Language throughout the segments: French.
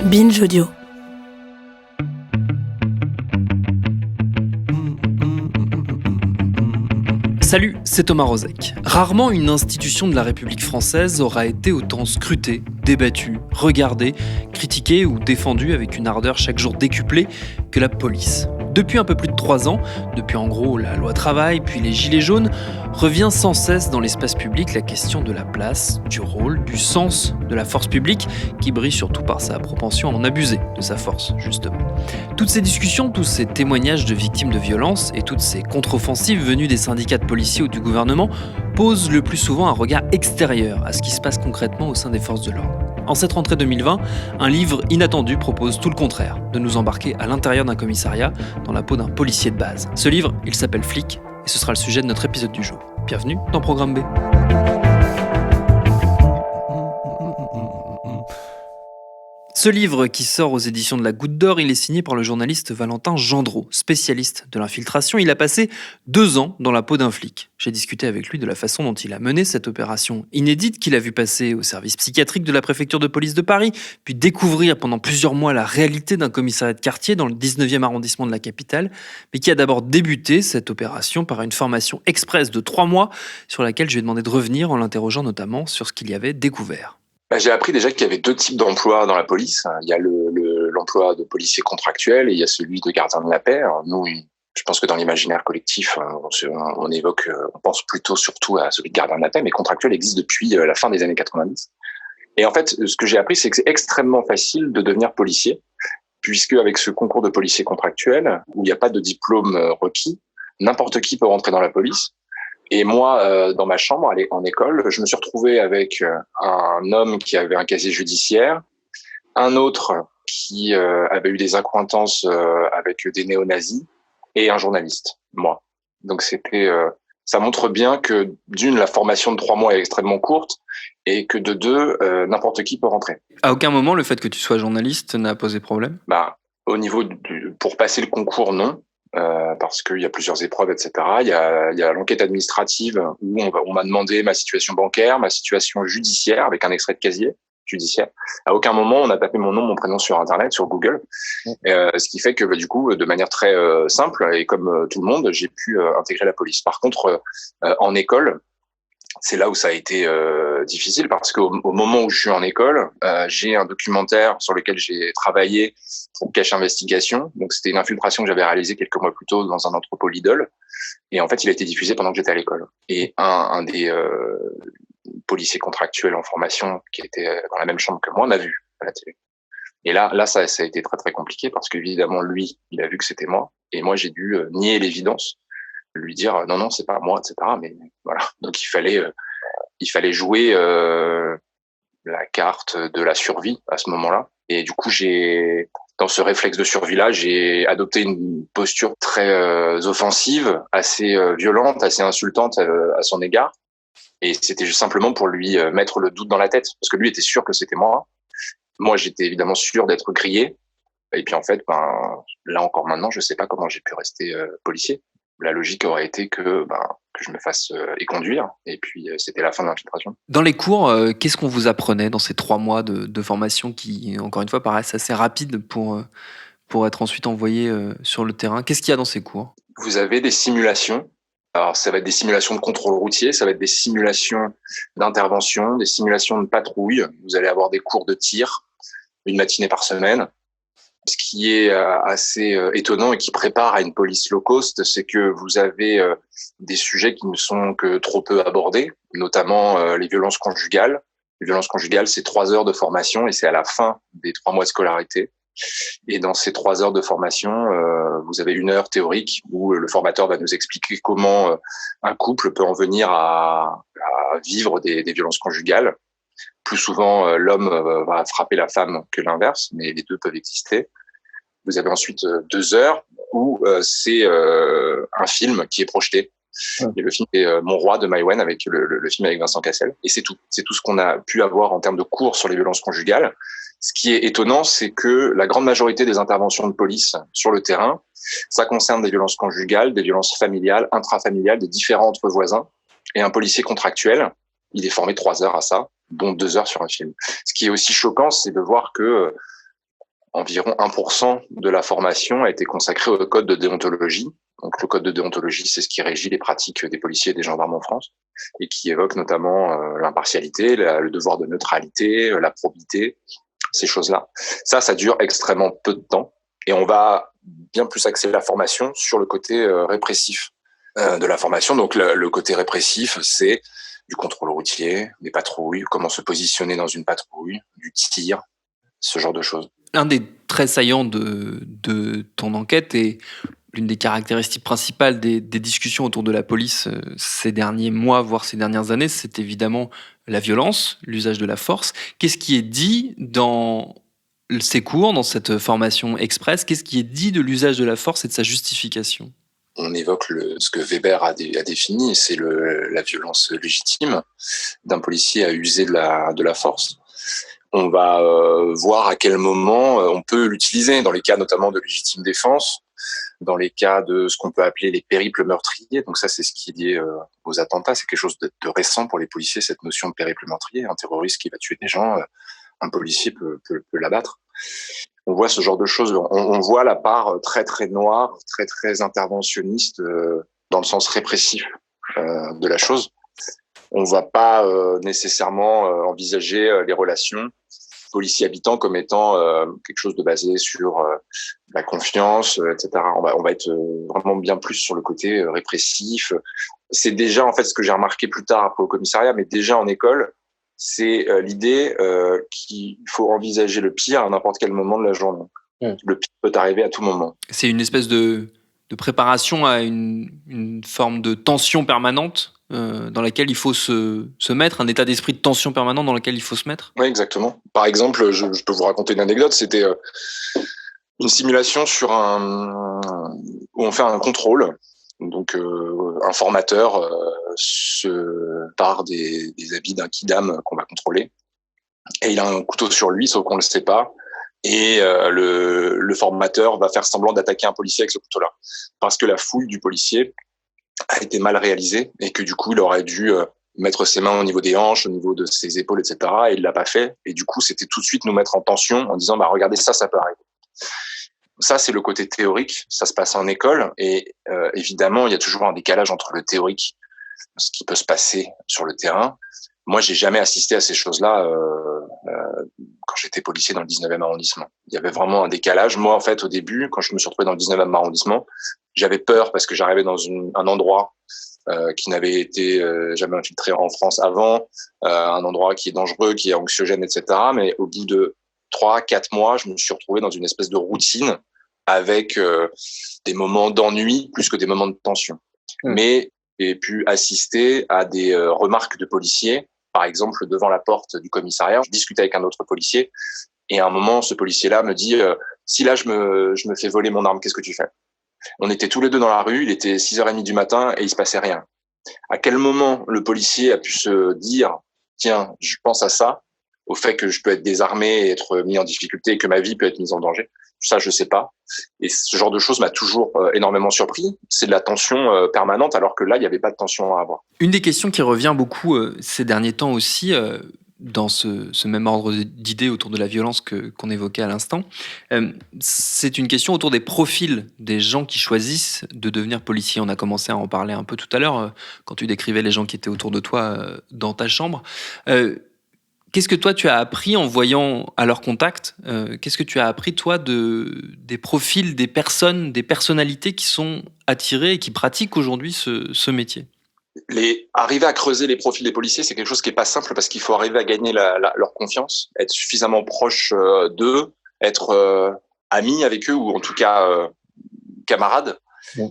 Binge Audio. Salut, c'est Thomas Rozek. Rarement une institution de la République française aura été autant scrutée, débattue, regardée, critiquée ou défendue avec une ardeur chaque jour décuplée que la police. Depuis un peu plus de 3 ans, depuis en gros la loi travail, puis les gilets jaunes, revient sans cesse dans l'espace public la question de la place, du rôle, du sens de la force publique, qui brille surtout par sa propension à en abuser de sa force, justement. Toutes ces discussions, tous ces témoignages de victimes de violences et toutes ces contre-offensives venues des syndicats de policiers ou du gouvernement posent le plus souvent un regard extérieur à ce qui se passe concrètement au sein des forces de l'ordre. En cette rentrée 2020, un livre inattendu propose tout le contraire, de nous embarquer à l'intérieur d'un commissariat dans la peau d'un policier de base. Ce livre, il s'appelle Flic, et ce sera le sujet de notre épisode du jour. Bienvenue dans Programme B. Ce livre, qui sort aux éditions de la Goutte d'Or, il est signé par le journaliste Valentin Gendreau, spécialiste de l'infiltration. Il a passé 2 ans dans la peau d'un flic. J'ai discuté avec lui de la façon dont il a mené cette opération inédite qu'il a vu passer au service psychiatrique de la préfecture de police de Paris, puis découvrir pendant plusieurs mois la réalité d'un commissariat de quartier dans le 19e arrondissement de la capitale, mais qui a d'abord débuté cette opération par une formation express de 3 mois sur laquelle je lui ai demandé de revenir en l'interrogeant notamment sur ce qu'il y avait découvert. J'ai appris déjà qu'il y avait 2 types d'emplois dans la police. Il y a l'emploi de policier contractuel et il y a celui de gardien de la paix. Alors nous, je pense que dans l'imaginaire collectif, on pense plutôt surtout à celui de gardien de la paix, mais contractuel existe depuis la fin des années 90. Et en fait, ce que j'ai appris, c'est que c'est extrêmement facile de devenir policier, puisque avec ce concours de policier contractuel, où il n'y a pas de diplôme requis, n'importe qui peut rentrer dans la police. Et moi, dans ma chambre, en école, je me suis retrouvé avec un homme qui avait un casier judiciaire, un autre qui avait eu des accointances avec des néo-nazis, et un journaliste, moi. Donc ça montre bien que d'une, la formation de 3 mois est extrêmement courte, et que de 2, n'importe qui peut rentrer. À aucun moment, le fait que tu sois journaliste n'a posé problème ? Au niveau pour passer le concours, non. Parce qu'il y a plusieurs épreuves, etc. Il y a l'enquête administrative où on m'a demandé ma situation bancaire, ma situation judiciaire avec un extrait de casier judiciaire. À aucun moment on a tapé mon nom, mon prénom sur Internet, sur Google. Ce qui fait que du coup, de manière très simple et comme tout le monde, j'ai pu intégrer la police. Par contre, en école, c'est là où ça a été difficile parce qu'au moment où je suis en école, j'ai un documentaire sur lequel j'ai travaillé pour Cache Investigation. Donc c'était une infiltration que j'avais réalisée quelques mois plus tôt dans un entrepôt Lidl. Et en fait, il a été diffusé pendant que j'étais à l'école. Et un des policiers contractuels en formation qui était dans la même chambre que moi m'a vu à la télé. Et là, ça a été très très compliqué parce qu'évidemment lui, il a vu que c'était moi, et moi j'ai dû nier l'évidence, lui dire non c'est pas moi, etc. Mais voilà, donc il fallait jouer la carte de la survie à ce moment-là. Et du coup, dans ce réflexe de survie-là, j'ai adopté une posture très offensive, assez violente, assez insultante à son égard. Et c'était juste simplement pour lui mettre le doute dans la tête, parce que lui était sûr que c'était moi. Moi, j'étais évidemment sûr d'être grillé. Et puis en fait, là encore maintenant, je sais pas comment j'ai pu rester policier. La logique aurait été que je me fasse éconduire, et puis c'était la fin de l'infiltration. Dans les cours, qu'est-ce qu'on vous apprenait dans ces 3 mois de formation qui, encore une fois, paraissent assez rapides pour être ensuite envoyés sur le terrain ? Qu'est-ce qu'il y a dans ces cours ? Vous avez des simulations. Alors, ça va être des simulations de contrôle routier, ça va être des simulations d'intervention, des simulations de patrouille. Vous allez avoir des cours de tir, une matinée par semaine. Ce qui est assez étonnant et qui prépare à une police low cost, c'est que vous avez des sujets qui ne sont que trop peu abordés, notamment les violences conjugales. Les violences conjugales, c'est 3 heures de formation et c'est à la fin des 3 mois de scolarité. Et dans ces 3 heures de formation, vous avez 1 heure théorique où le formateur va nous expliquer comment un couple peut en venir à vivre des violences conjugales. Plus souvent, l'homme va frapper la femme que l'inverse, mais les 2 peuvent exister. Vous avez ensuite 2 heures où c'est un film qui est projeté. Et le film est Mon Roi de Maïwenn, avec le film avec Vincent Cassel. Et c'est tout. C'est tout ce qu'on a pu avoir en termes de cours sur les violences conjugales. Ce qui est étonnant, c'est que la grande majorité des interventions de police sur le terrain, ça concerne des violences conjugales, des violences familiales, intrafamiliales, des différends entre voisins. Et un policier contractuel, il est formé 3 heures à ça, dont 2 heures sur un film. Ce qui est aussi choquant, c'est de voir que environ 1% de la formation a été consacrée au code de déontologie. Donc, le code de déontologie, c'est ce qui régit les pratiques des policiers et des gendarmes en France et qui évoque notamment l'impartialité, le devoir de neutralité, la probité, ces choses-là. Ça dure extrêmement peu de temps et on va bien plus axer la formation sur le côté répressif de la formation. Donc, le côté répressif, c'est du contrôle routier, des patrouilles, comment se positionner dans une patrouille, du tir, ce genre de choses. Un des traits saillants de ton enquête et l'une des caractéristiques principales des discussions autour de la police ces derniers mois, voire ces dernières années, c'est évidemment la violence, l'usage de la force. Qu'est-ce qui est dit dans ces cours, dans cette formation express? Qu'est-ce qui est dit de l'usage de la force et de sa justification? On évoque ce que Weber a défini, c'est la violence légitime d'un policier à user de la force. On va voir à quel moment on peut l'utiliser, dans les cas notamment de légitime défense, dans les cas de ce qu'on peut appeler les périples meurtriers. Donc ça, c'est ce qui est lié aux attentats. C'est quelque chose de récent pour les policiers, cette notion de périple meurtrier. Un terroriste qui va tuer des gens, un policier peut l'abattre. On voit ce genre de choses. On voit la part très, très noire, très, très interventionniste dans le sens répressif de la chose. On ne va pas nécessairement envisager les relations policiers-habitants comme étant quelque chose de basé sur la confiance, etc. On va être vraiment bien plus sur le côté répressif. C'est déjà, en fait, ce que j'ai remarqué plus tard après au commissariat, mais déjà en école, c'est l'idée qu'il faut envisager le pire à n'importe quel moment de la journée. Le pire peut arriver à tout moment. C'est une espèce de préparation à une forme de tension permanente dans laquelle il faut se mettre, un état d'esprit de tension permanent dans lequel il faut se mettre? Oui, exactement. Par exemple, je peux vous raconter une anecdote. C'était une simulation où on fait un contrôle. Donc, un formateur se pare des habits d'un kidam qu'on va contrôler. Et il a un couteau sur lui, sauf qu'on ne le sait pas. Et le formateur va faire semblant d'attaquer un policier avec ce couteau-là. Parce que la fouille du policier a été mal réalisée et que du coup, il aurait dû mettre ses mains au niveau des hanches, au niveau de ses épaules, etc. Et il l'a pas fait. Et du coup, c'était tout de suite nous mettre en tension en disant, bah, regardez, ça peut arriver. Ça, c'est le côté théorique. Ça se passe en école. Et évidemment, il y a toujours un décalage entre le théorique, ce qui peut se passer sur le terrain. Moi, j'ai jamais assisté à ces choses-là quand j'étais policier dans le 19e arrondissement. Il y avait vraiment un décalage. Moi, en fait, au début, quand je me suis retrouvé dans le 19e arrondissement, j'avais peur parce que j'arrivais dans un endroit qui n'avait été jamais infiltré en France avant, un endroit qui est dangereux, qui est anxiogène, etc. Mais au bout de 3-4 mois, je me suis retrouvé dans une espèce de routine avec des moments d'ennui plus que des moments de tension. Mais j'ai pu assister à des remarques de policiers. Par exemple, devant la porte du commissariat, je discutais avec un autre policier et à un moment, ce policier-là me dit si là, je me fais voler mon arme, qu'est-ce que tu fais? On était tous les deux dans la rue, il était 6h30 du matin et il se passait rien. À quel moment le policier a pu se dire tiens, je pense à ça, au fait que je peux être désarmé et être mis en difficulté et que ma vie peut être mise en danger? Ça, je sais pas. Et ce genre de choses m'a toujours énormément surpris. C'est de la tension permanente, alors que là, il n'y avait pas de tension à avoir. Une des questions qui revient beaucoup ces derniers temps aussi, dans ce même ordre d'idées autour de la violence qu'on évoquait à l'instant, c'est une question autour des profils des gens qui choisissent de devenir policiers. On a commencé à en parler un peu tout à l'heure, quand tu décrivais les gens qui étaient autour de toi dans ta chambre. Qu'est-ce que toi tu as appris en voyant à leur contact qu'est-ce que tu as appris toi des profils des personnes, des personnalités qui sont attirées et qui pratiquent aujourd'hui ce métier? Arriver à creuser les profils des policiers, c'est quelque chose qui est pas simple parce qu'il faut arriver à gagner leur confiance, être suffisamment proche d'eux, être ami avec eux ou en tout cas camarade.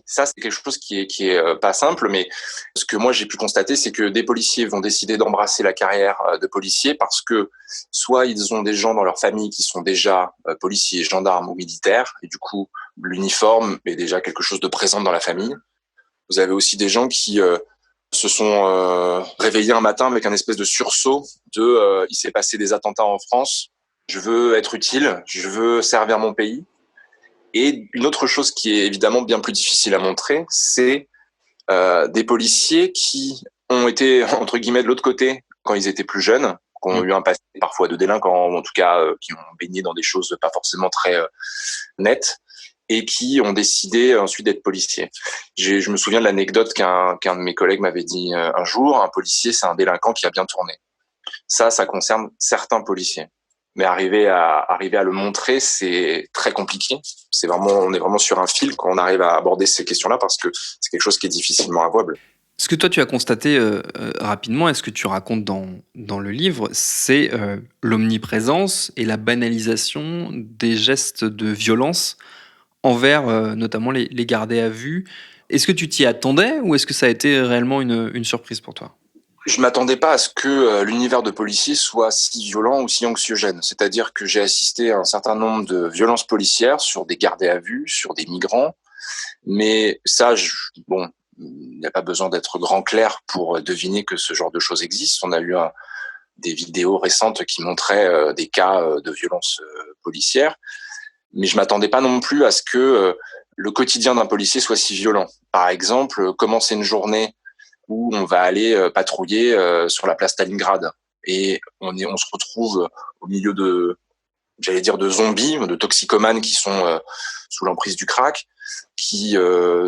Ça, c'est quelque chose qui est pas simple, mais ce que moi j'ai pu constater, c'est que des policiers vont décider d'embrasser la carrière de policier parce que soit ils ont des gens dans leur famille qui sont déjà policiers, gendarmes ou militaires, et du coup l'uniforme est déjà quelque chose de présent dans la famille. Vous avez aussi des gens qui se sont réveillés un matin avec un espèce de sursaut il s'est passé des attentats en France, je veux être utile, je veux servir mon pays. Et une autre chose qui est évidemment bien plus difficile à montrer, c'est des policiers qui ont été, entre guillemets, de l'autre côté quand ils étaient plus jeunes qui ont eu un passé parfois de délinquants, ou en tout cas qui ont baigné dans des choses pas forcément très nettes, et qui ont décidé ensuite d'être policiers. Je me souviens de l'anecdote qu'un de mes collègues m'avait dit un jour: un policier, c'est un délinquant qui a bien tourné. Ça concerne certains policiers. Mais arriver à le montrer, c'est très compliqué. On est vraiment sur un fil quand on arrive à aborder ces questions-là, parce que c'est quelque chose qui est difficilement avouable. Ce que toi tu as constaté rapidement, et ce que tu racontes dans le livre, c'est l'omniprésence et la banalisation des gestes de violence envers notamment les gardés à vue. Est-ce que tu t'y attendais ou est-ce que ça a été réellement une surprise pour toi? Je m'attendais pas à ce que l'univers de policiers soit si violent ou si anxiogène. C'est-à-dire que j'ai assisté à un certain nombre de violences policières sur des gardés à vue, sur des migrants. Mais ça, bon, il n'y a pas besoin d'être grand clerc pour deviner que ce genre de choses existe. On a eu des vidéos récentes qui montraient des cas de violences policières. Mais je m'attendais pas non plus à ce que le quotidien d'un policier soit si violent. Par exemple, commencer une journée où on va aller patrouiller sur la place Stalingrad, et on se retrouve au milieu de zombies, de toxicomanes qui sont sous l'emprise du crack, qui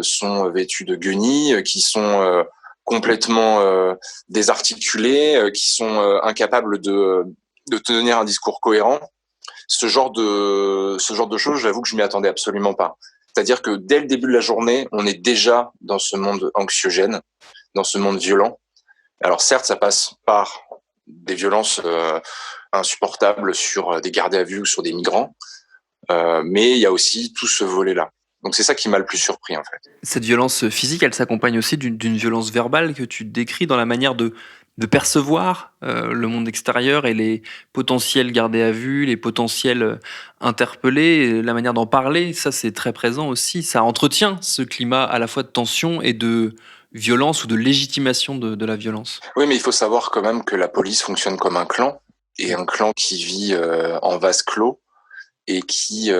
sont vêtus de guenilles, qui sont complètement désarticulés, qui sont incapables de tenir un discours cohérent. Ce genre de choses, j'avoue que je m'y attendais absolument pas. C'est-à-dire que dès le début de la journée, on est déjà dans ce monde anxiogène, dans ce monde violent. Alors certes, ça passe par des violences insupportables sur des gardés à vue ou sur des migrants, mais il y a aussi tout ce volet-là. Donc c'est ça qui m'a le plus surpris, en fait. Cette violence physique, elle s'accompagne aussi d'une violence verbale que tu décris dans la manière de percevoir le monde extérieur et les potentiels gardés à vue, les potentiels interpellés, la manière d'en parler. Ça, c'est très présent aussi. Ça entretient ce climat à la fois de tension et de violence ou de légitimation de la violence. Oui, mais il faut savoir quand même que la police fonctionne comme un clan, et un clan qui vit en vase clos, et qui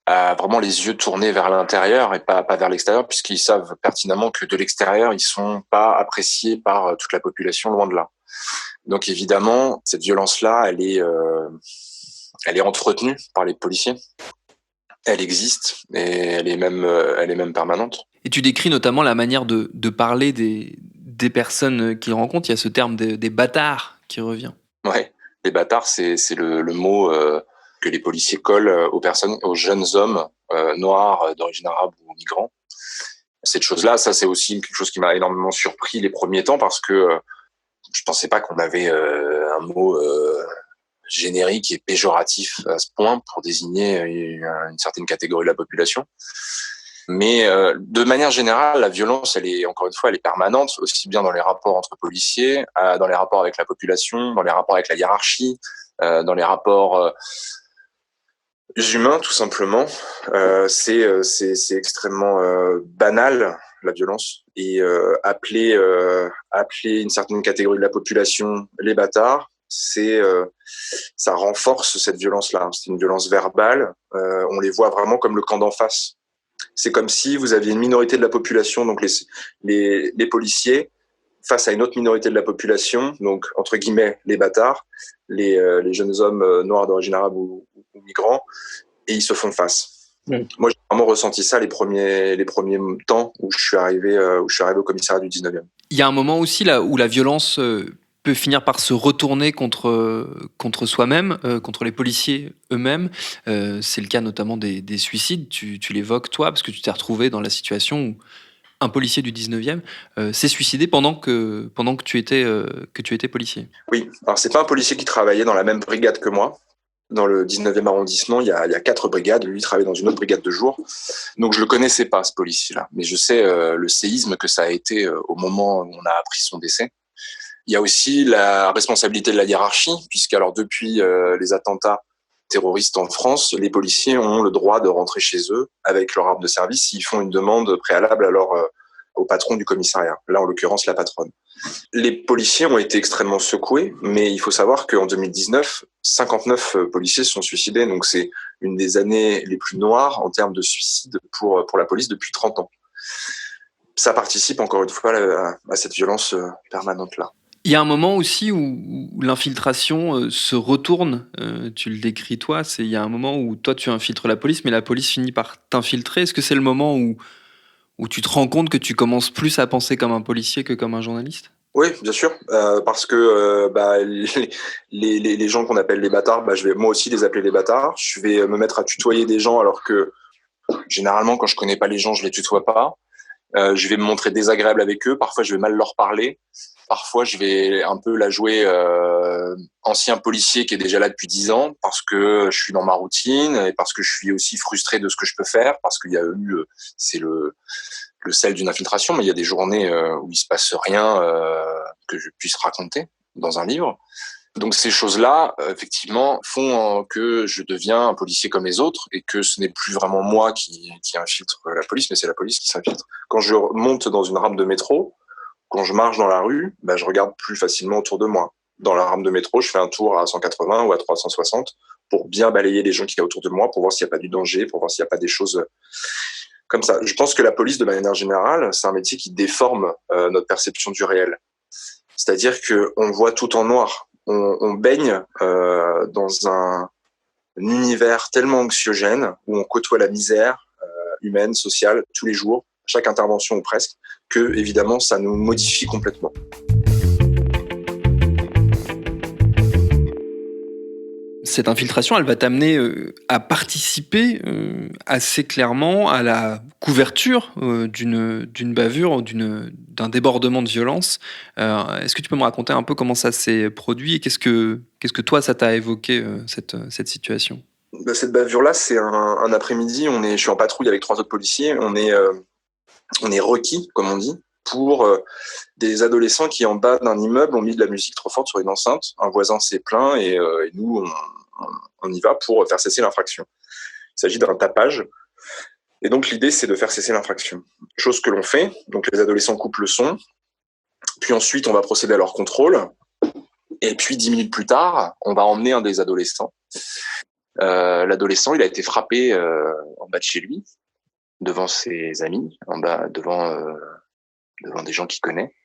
a vraiment les yeux tournés vers l'intérieur et pas vers l'extérieur, puisqu'ils savent pertinemment que de l'extérieur, ils sont pas appréciés par toute la population, loin de là. Donc évidemment, cette violence-là, elle est entretenue par les policiers. Elle existe, et elle est même permanente. Et tu décris notamment la manière de parler des personnes qu'ils rencontrent. Il y a ce terme des bâtards qui revient. Ouais, les bâtards, c'est le mot que les policiers collent aux jeunes hommes noirs d'origine arabe ou migrants. Cette chose-là, ça c'est aussi quelque chose qui m'a énormément surpris les premiers temps, parce que je pensais pas qu'on avait un mot générique et péjoratif à ce point pour désigner une certaine catégorie de la population. Mais de manière générale, la violence, encore une fois, elle est permanente, aussi bien dans les rapports entre policiers, dans les rapports avec la population, dans les rapports avec la hiérarchie, dans les rapports humains, tout simplement. C'est extrêmement banal, la violence, et appeler une certaine catégorie de la population les bâtards, ça renforce cette violence-là. C'est une violence verbale. On les voit vraiment comme le camp d'en face. C'est comme si vous aviez une minorité de la population, donc les policiers, face à une autre minorité de la population, donc entre guillemets les bâtards, les jeunes hommes noirs d'origine arabe ou migrants, et ils se font face. Moi, j'ai vraiment ressenti ça les premiers temps où je suis arrivé au commissariat du 19e. Il y a un moment aussi là où la violence peut finir par se retourner contre soi-même, contre les policiers eux-mêmes. C'est le cas notamment des suicides. Tu l'évoques, toi, parce que tu t'es retrouvé dans la situation où un policier du 19e s'est suicidé pendant que tu étais policier. Oui, alors c'est pas un policier qui travaillait dans la même brigade que moi. Dans le 19e arrondissement, il y a 4 brigades. Lui, il travaillait dans une autre brigade de jour. Donc, je le connaissais pas, ce policier-là. Mais je sais le séisme que ça a été au moment où on a appris son décès. Il y a aussi la responsabilité de la hiérarchie, puisque alors depuis les attentats terroristes en France, les policiers ont le droit de rentrer chez eux avec leur arme de service s'ils font une demande préalable au patron du commissariat. Là, en l'occurrence, la patronne. Les policiers ont été extrêmement secoués, mais il faut savoir qu'en 2019, 59 policiers se sont suicidés. Donc, c'est une des années les plus noires en termes de suicides pour la police depuis 30 ans. Ça participe encore une fois à cette violence permanente-là. Il y a un moment aussi où l'infiltration se retourne, tu le décris toi, il y a un moment où toi tu infiltres la police, mais la police finit par t'infiltrer. Est-ce que c'est le moment où tu te rends compte que tu commences plus à penser comme un policier que comme un journaliste? Oui, bien sûr, parce que les gens qu'on appelle les bâtards, je vais moi aussi les appeler les bâtards. Je vais me mettre à tutoyer des gens alors que généralement, quand je connais pas les gens, je les tutoie pas. Je vais me montrer désagréable avec eux. Parfois, je vais mal leur parler. Parfois, je vais un peu la jouer ancien policier qui est déjà là depuis 10 ans parce que je suis dans ma routine et parce que je suis aussi frustré de ce que je peux faire parce qu'il y a eu, c'est le sel d'une infiltration, mais il y a des journées où il se passe rien que je puisse raconter dans un livre. Donc ces choses-là, effectivement, font que je deviens un policier comme les autres et que ce n'est plus vraiment moi qui infiltre la police, mais c'est la police qui s'infiltre. Quand je monte dans une rame de métro, quand je marche dans la rue, je regarde plus facilement autour de moi. Dans la rame de métro, je fais un tour à 180 ou à 360 pour bien balayer les gens qui y a autour de moi, pour voir s'il n'y a pas du danger, pour voir s'il n'y a pas des choses comme ça. Je pense que la police, de manière générale, c'est un métier qui déforme notre perception du réel. C'est-à-dire qu'on voit tout en noir. On baigne dans un univers tellement anxiogène où on côtoie la misère humaine, sociale, tous les jours, chaque intervention ou presque, que évidemment ça nous modifie complètement. Cette infiltration, elle va t'amener à participer assez clairement à la couverture d'une bavure, d'un débordement de violence. Est-ce que tu peux me raconter un peu comment ça s'est produit et qu'est-ce que toi, ça t'a évoqué, cette situation? Cette bavure-là, c'est un après-midi, je suis en patrouille avec 3 autres policiers, on est requis, comme on dit, pour des adolescents qui, en bas d'un immeuble, ont mis de la musique trop forte sur une enceinte. Un voisin s'est plaint et nous, on y va pour faire cesser l'infraction. Il s'agit d'un tapage. Et donc, l'idée, c'est de faire cesser l'infraction. Chose que l'on fait. Donc, les adolescents coupent le son. Puis ensuite, on va procéder à leur contrôle. Et puis, 10 minutes plus tard, on va emmener un des adolescents. L'adolescent, il a été frappé en bas de chez lui, devant ses amis, en bas, devant des gens qu'il connaît.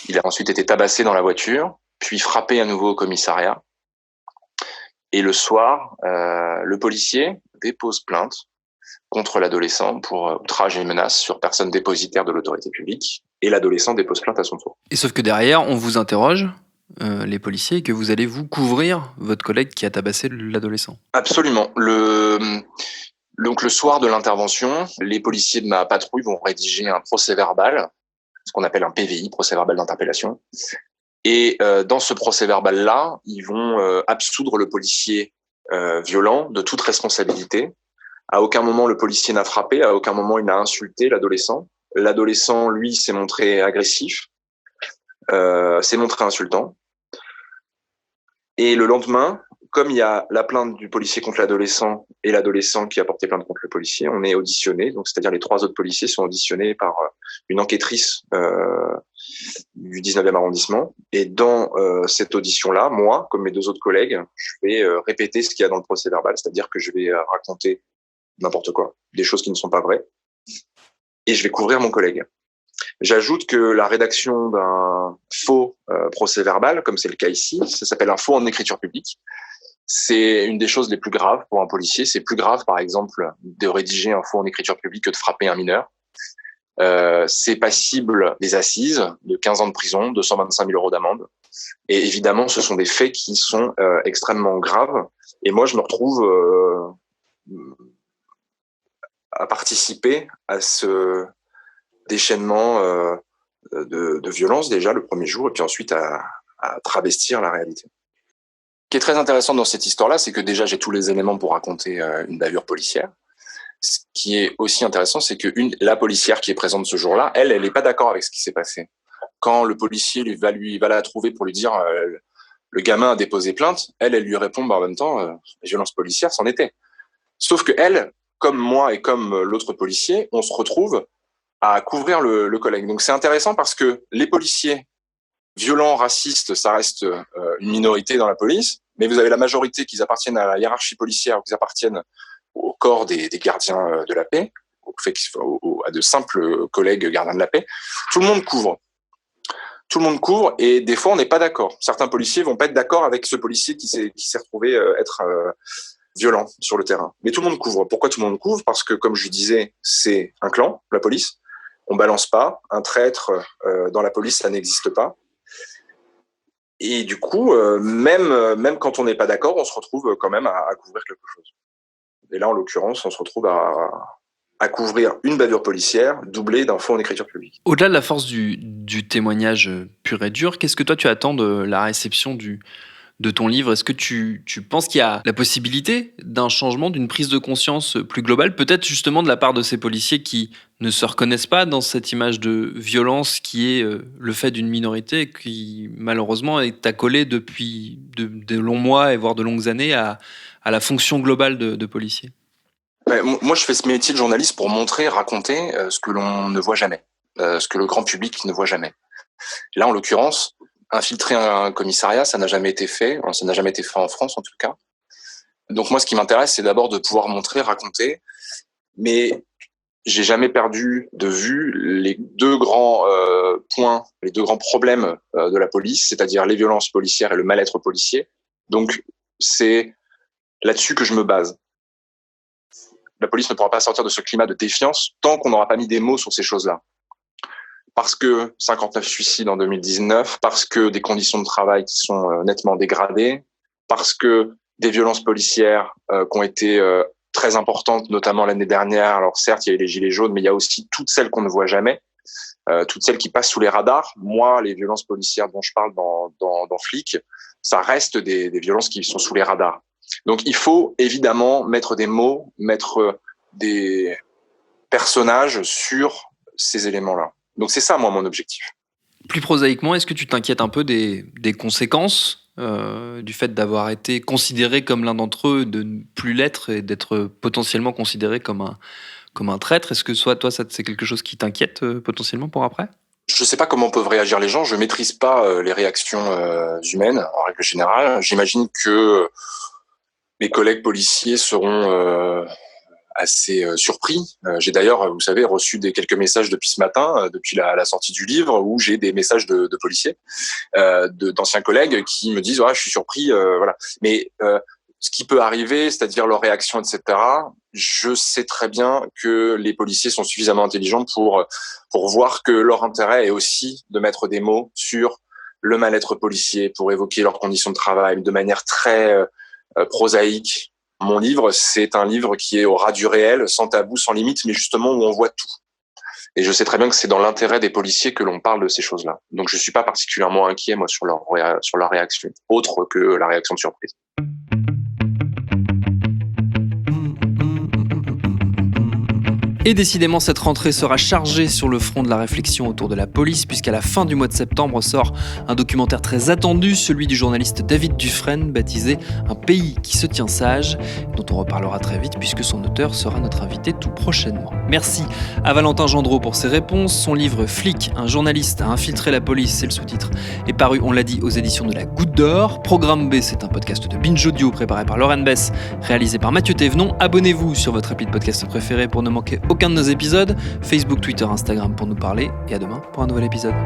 Il a ensuite été tabassé dans la voiture, puis frappé à nouveau au commissariat. Et le soir, le policier dépose plainte contre l'adolescent pour outrage et menace sur personne dépositaire de l'autorité publique. Et l'adolescent dépose plainte à son tour. Et sauf que derrière, on vous interroge, les policiers, et que vous allez vous couvrir votre collègue qui a tabassé l'adolescent. Absolument. Donc le soir de l'intervention, les policiers de ma patrouille vont rédiger un procès-verbal, ce qu'on appelle un PVI, procès-verbal d'interpellation. Et dans ce procès-verbal-là, ils vont absoudre le policier violent de toute responsabilité. À aucun moment le policier n'a frappé, à aucun moment il n'a insulté l'adolescent. L'adolescent, lui, s'est montré agressif, s'est montré insultant. Et le lendemain, comme il y a la plainte du policier contre l'adolescent et l'adolescent qui a porté plainte contre le policier, on est auditionné. Donc, c'est-à-dire les 3 autres policiers sont auditionnés par une enquêtrice du 19e arrondissement. Et dans cette audition-là, moi, comme mes 2 autres collègues, je vais répéter ce qu'il y a dans le procès-verbal, c'est-à-dire que je vais raconter n'importe quoi, des choses qui ne sont pas vraies, et je vais couvrir mon collègue. J'ajoute que la rédaction d'un faux procès-verbal, comme c'est le cas ici, ça s'appelle un faux en écriture publique. C'est une des choses les plus graves pour un policier. C'est plus grave, par exemple, de rédiger un faux en écriture publique que de frapper un mineur. C'est passible des assises, de 15 ans de prison, 225 000 euros d'amende. Et évidemment, ce sont des faits qui sont extrêmement graves. Et moi, je me retrouve à participer à ce déchaînement de violence déjà le premier jour, et puis ensuite à travestir la réalité. Ce qui est très intéressant dans cette histoire-là, c'est que déjà j'ai tous les éléments pour raconter une bavure policière. Ce qui est aussi intéressant, c'est que la policière qui est présente ce jour-là, elle n'est pas d'accord avec ce qui s'est passé. Quand le policier va la trouver pour lui dire le gamin a déposé plainte, elle lui répond en même temps les violences policières, c'en était. Sauf que elle, comme moi et comme l'autre policier, on se retrouve à couvrir le collègue. Donc c'est intéressant parce que les policiers violents, racistes, ça reste une minorité dans la police, mais vous avez la majorité qui appartiennent à la hiérarchie policière, qui appartiennent au corps des gardiens de la paix, à de simples collègues gardiens de la paix. Tout le monde couvre. tout le monde couvre et des fois on n'est pas d'accord. Certains policiers vont pas être d'accord avec ce policier qui s'est retrouvé être violent sur le terrain. Mais tout le monde couvre. Pourquoi tout le monde couvre ? Parce que, comme je disais, c'est un clan, la police. On balance pas. Un traître dans la police, ça n'existe pas. Et du coup, même quand on n'est pas d'accord, on se retrouve quand même à couvrir quelque chose. Et là, en l'occurrence, on se retrouve à couvrir une bavure policière doublée d'un faux en écriture publique. Au-delà de la force du témoignage pur et dur, qu'est-ce que toi tu attends de la réception de ton livre ? Est-ce que tu penses qu'il y a la possibilité d'un changement, d'une prise de conscience plus globale, peut-être justement de la part de ces policiers qui ne se reconnaissent pas dans cette image de violence qui est le fait d'une minorité qui malheureusement est accolée depuis de longs mois et voire de longues années à la fonction globale de policier ? Moi, je fais ce métier de journaliste pour montrer, raconter ce que l'on ne voit jamais, ce que le grand public ne voit jamais. Là, en l'occurrence, infiltrer un commissariat, ça n'a jamais été fait. Ça n'a jamais été fait en France, en tout cas. Donc moi, ce qui m'intéresse, c'est d'abord de pouvoir montrer, raconter. Mais j'ai jamais perdu de vue les deux grands points, les deux grands problèmes de la police, c'est-à-dire les violences policières et le mal-être policier. Donc c'est là-dessus que je me base. La police ne pourra pas sortir de ce climat de défiance tant qu'on n'aura pas mis des mots sur ces choses-là. Parce que 59 suicides en 2019, parce que des conditions de travail qui sont nettement dégradées, parce que des violences policières qui ont été très importantes, notamment l'année dernière. Alors certes, il y a eu les gilets jaunes, mais il y a aussi toutes celles qu'on ne voit jamais, toutes celles qui passent sous les radars. Moi, les violences policières dont je parle dans Flic, ça reste des violences qui sont sous les radars. Donc il faut évidemment mettre des mots, mettre des personnages sur ces éléments-là. Donc c'est ça, moi, mon objectif. Plus prosaïquement, est-ce que tu t'inquiètes un peu des conséquences du fait d'avoir été considéré comme l'un d'entre eux, de ne plus l'être et d'être potentiellement considéré comme un traître ? Est-ce que toi, ça, c'est quelque chose qui t'inquiète potentiellement pour après ? Je ne sais pas comment peuvent réagir les gens. Je ne maîtrise pas les réactions humaines, en règle générale. J'imagine que mes collègues policiers seront assez surpris. J'ai d'ailleurs, vous savez, reçu quelques messages depuis ce matin, depuis la sortie du livre, où j'ai des messages de policiers, d'anciens collègues qui me disent je suis surpris, voilà. Mais ce qui peut arriver, c'est-à-dire leur réaction, etc. Je sais très bien que les policiers sont suffisamment intelligents pour voir que leur intérêt est aussi de mettre des mots sur le mal-être policier, pour évoquer leurs conditions de travail de manière très prosaïque. Mon livre, c'est un livre qui est au ras du réel, sans tabou, sans limite, mais justement où on voit tout. Et je sais très bien que c'est dans l'intérêt des policiers que l'on parle de ces choses-là. Donc je suis pas particulièrement inquiet, moi, sur leur réaction, autre que la réaction de surprise. Et décidément, cette rentrée sera chargée sur le front de la réflexion autour de la police, puisqu'à la fin du mois de septembre sort un documentaire très attendu, celui du journaliste David Dufresne, baptisé « Un pays qui se tient sage », dont on reparlera très vite, puisque son auteur sera notre invité tout prochainement. Merci à Valentin Gendreau pour ses réponses. Son livre « Flic, un journaliste a infiltré la police », c'est le sous-titre, est paru, on l'a dit, aux éditions de la Goutte d'Or. Programme B, c'est un podcast de Binge Audio préparé par Lauren Bess, réalisé par Mathieu Thévenon. Abonnez-vous sur votre appli de podcast préféré pour ne manquer aucun de nos épisodes, Facebook, Twitter, Instagram pour nous parler, et à demain pour un nouvel épisode.